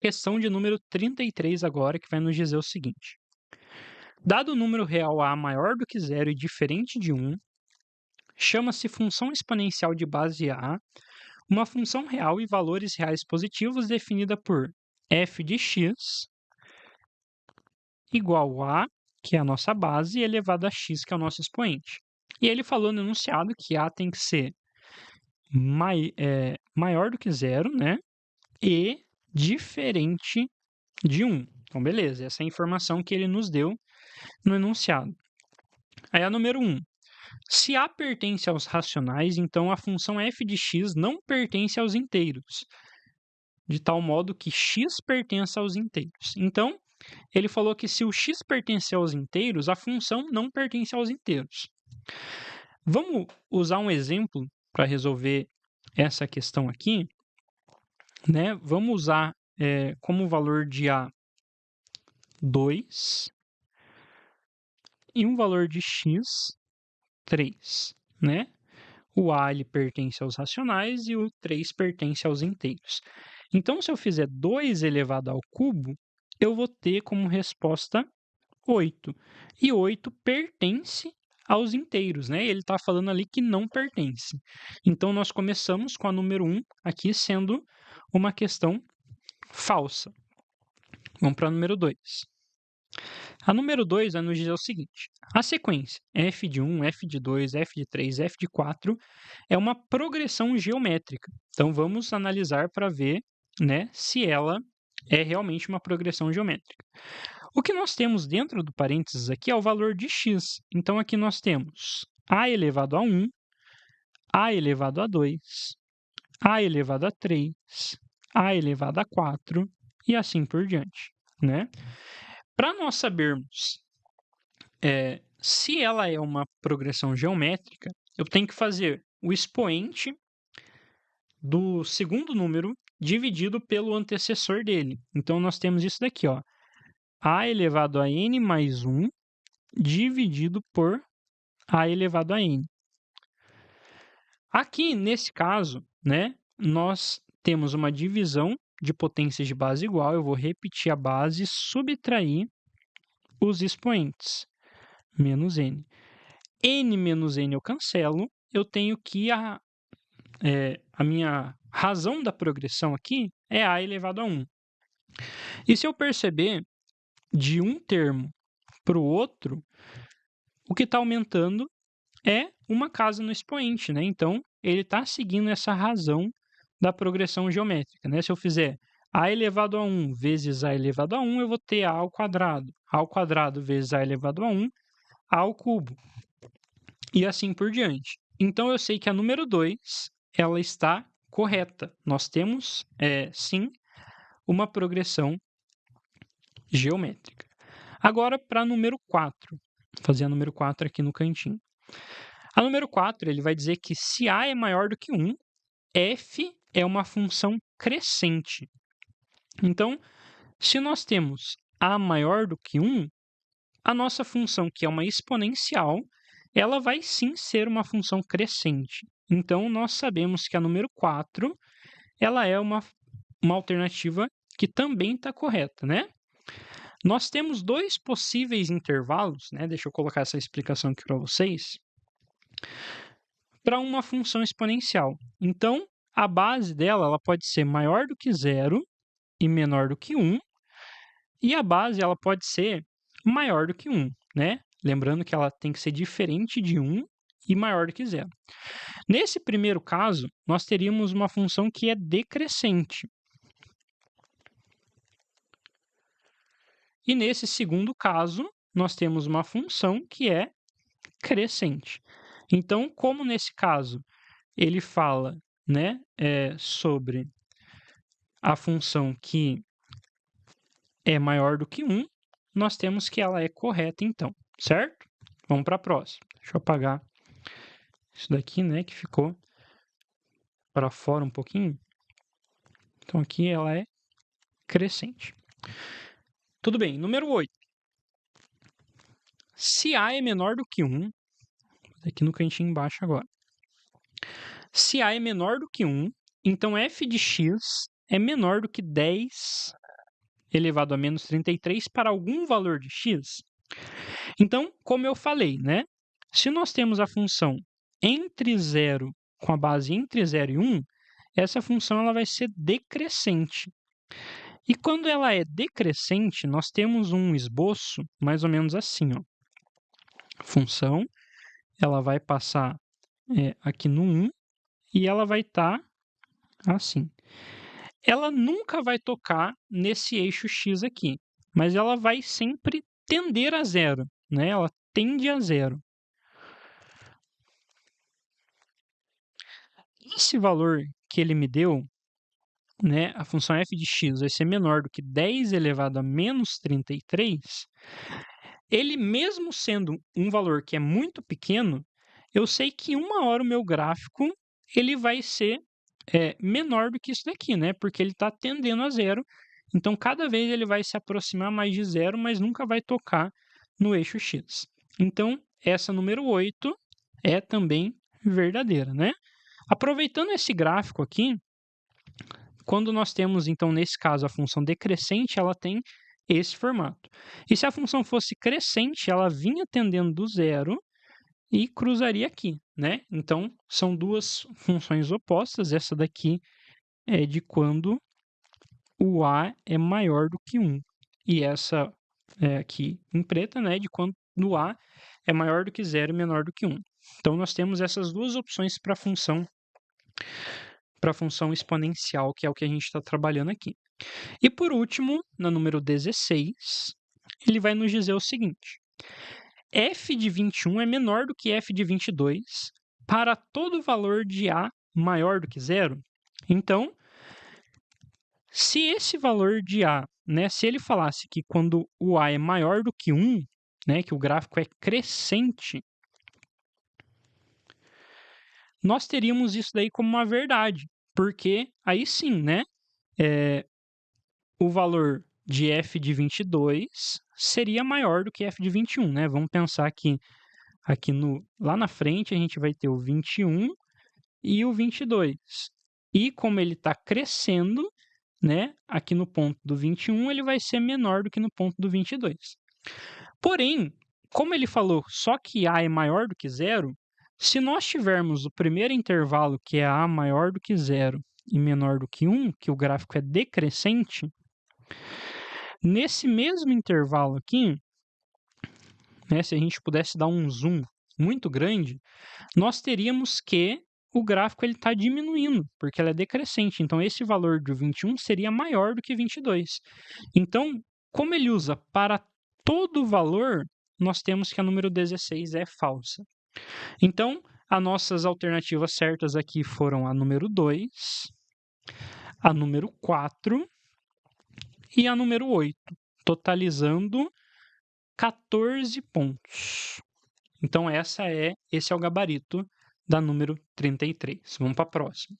Questão de número 33 agora, que vai nos dizer o seguinte. Dado o número real a maior do que zero e diferente de 1, chama-se função exponencial de base A, uma função real e valores reais positivos definida por f de x igual a, que é a nossa base, elevado a x, que é o nosso expoente. E ele falou no enunciado que A tem que ser maior do que zero, né? E diferente de 1. Então, beleza, essa é a informação que ele nos deu no enunciado. Aí a número 1. Se A pertence aos racionais, então a função f de x não pertence aos inteiros, de tal modo que x pertence aos inteiros. Então, ele falou que se o x pertence aos inteiros, a função não pertence aos inteiros. Vamos usar um exemplo para resolver essa questão aqui, né? Vamos usar como valor de A 2 e um valor de x 3, né? O A ele pertence aos racionais e o 3 pertence aos inteiros. Então, se eu fizer 2 elevado ao cubo, eu vou ter como resposta 8. E 8 pertence aos inteiros, né? Ele está falando ali que não pertence. Então, nós começamos com a número 1 aqui sendo uma questão falsa. Vamos para a número 2. A número 2 vai nos dizer o seguinte. A sequência f de 1, f de 2, f de 3, f de 4 é uma progressão geométrica. Então, vamos analisar para ver, né, se ela é realmente uma progressão geométrica. O que nós temos dentro do parênteses aqui é o valor de x. Então, aqui nós temos a elevado a 1, a elevado a 2, a elevado a 3, a elevado a 4 e assim por diante, né? Para nós sabermos se ela é uma progressão geométrica, eu tenho que fazer o expoente do segundo número dividido pelo antecessor dele. Então, nós temos isso daqui, ó. A elevado a n mais 1 dividido por A elevado a n. Aqui, nesse caso, né, nós temos uma divisão de potências de base igual. Eu vou repetir a base e subtrair os expoentes. Menos n. N menos n eu cancelo. Eu tenho que a minha razão da progressão aqui é A elevado a 1. E se eu perceber, de um termo para o outro, o que está aumentando é uma casa no expoente, né? Então, ele está seguindo essa razão da progressão geométrica, né? Se eu fizer A elevado a 1 vezes A elevado a 1, eu vou ter A ao quadrado vezes A elevado a 1, A ao cubo, e assim por diante. Então, eu sei que a número 2, ela está correta. Nós temos, sim, uma progressão geométrica. Agora, para a número 4. Vou fazer a número 4 aqui no cantinho. A número 4, ele vai dizer que se A é maior do que 1, f é uma função crescente. Então, se nós temos A maior do que 1, a nossa função, que é uma exponencial, ela vai sim ser uma função crescente. Então, nós sabemos que a número 4, ela é uma alternativa que também está correta, né? Nós temos dois possíveis intervalos, né? Deixa eu colocar essa explicação aqui para vocês, para uma função exponencial. Então, a base dela ela pode ser maior do que 0 e menor do que 1, e a base ela pode ser maior do que 1, né? Lembrando que ela tem que ser diferente de 1 e maior do que 0. Nesse primeiro caso, nós teríamos uma função que é decrescente. E nesse segundo caso, nós temos uma função que é crescente. Então, como nesse caso ele fala, né, sobre a função que é maior do que 1, nós temos que ela é correta então, certo? Vamos para a próxima. Deixa eu apagar isso daqui, né, que ficou para fora um pouquinho. Então, aqui ela é crescente. Tudo bem, número 8. Se A é menor do que 1, aqui no cantinho embaixo agora. Se A é menor do que 1, então f de x é menor do que 10 elevado a menos 33 para algum valor de x? Então, como eu falei, né? Se nós temos a função entre 0, com a base entre 0 e 1, essa função ela vai ser decrescente. E quando ela é decrescente, nós temos um esboço mais ou menos assim, ó. A função ela vai passar aqui no 1 e ela vai estar assim. Ela nunca vai tocar nesse eixo x aqui, mas ela vai sempre tender a zero, né? Ela tende a zero. Esse valor que ele me deu, né, a função f de x vai ser menor do que 10 elevado a menos 33, ele mesmo sendo um valor que é muito pequeno, eu sei que uma hora o meu gráfico ele vai ser menor do que isso daqui, né? Porque ele está tendendo a zero. Então, cada vez ele vai se aproximar mais de zero, mas nunca vai tocar no eixo x. Então, essa número 8 é também verdadeira, né? Aproveitando esse gráfico aqui, quando nós temos, então, nesse caso, a função decrescente, ela tem esse formato. E se a função fosse crescente, ela vinha tendendo do zero e cruzaria aqui, né? Então, são duas funções opostas. Essa daqui é de quando o A é maior do que 1. E essa aqui em preta, né, de quando o A é maior do que 0 e menor do que 1. Então, nós temos essas duas opções para a função exponencial, que é o que a gente está trabalhando aqui. E por último, na número 16, ele vai nos dizer o seguinte: f de 21 é menor do que f de 22 para todo valor de A maior do que 0. Então, se esse valor de A, né, se ele falasse que quando o A é maior do que 1, né, que o gráfico é crescente, nós teríamos isso daí como uma verdade, porque aí sim, né, o valor de f de 22 seria maior do que f de 21, né? Vamos pensar que aqui lá na frente a gente vai ter o 21 e o 22. E como ele está crescendo, né, aqui no ponto do 21, ele vai ser menor do que no ponto do 22. Porém, como ele falou só que A é maior do que zero, se nós tivermos o primeiro intervalo, que é A maior do que zero e menor do que 1, que o gráfico é decrescente, nesse mesmo intervalo aqui, né, se a gente pudesse dar um zoom muito grande, nós teríamos que o gráfico está diminuindo, porque ela é decrescente. Então, esse valor de 21 seria maior do que 22. Então, como ele usa para todo valor, nós temos que a número 16 é falsa. Então, as nossas alternativas certas aqui foram a número 2, a número 4 e a número 8, totalizando 14 pontos. Então, esse é o gabarito da número 33. Vamos para a próxima.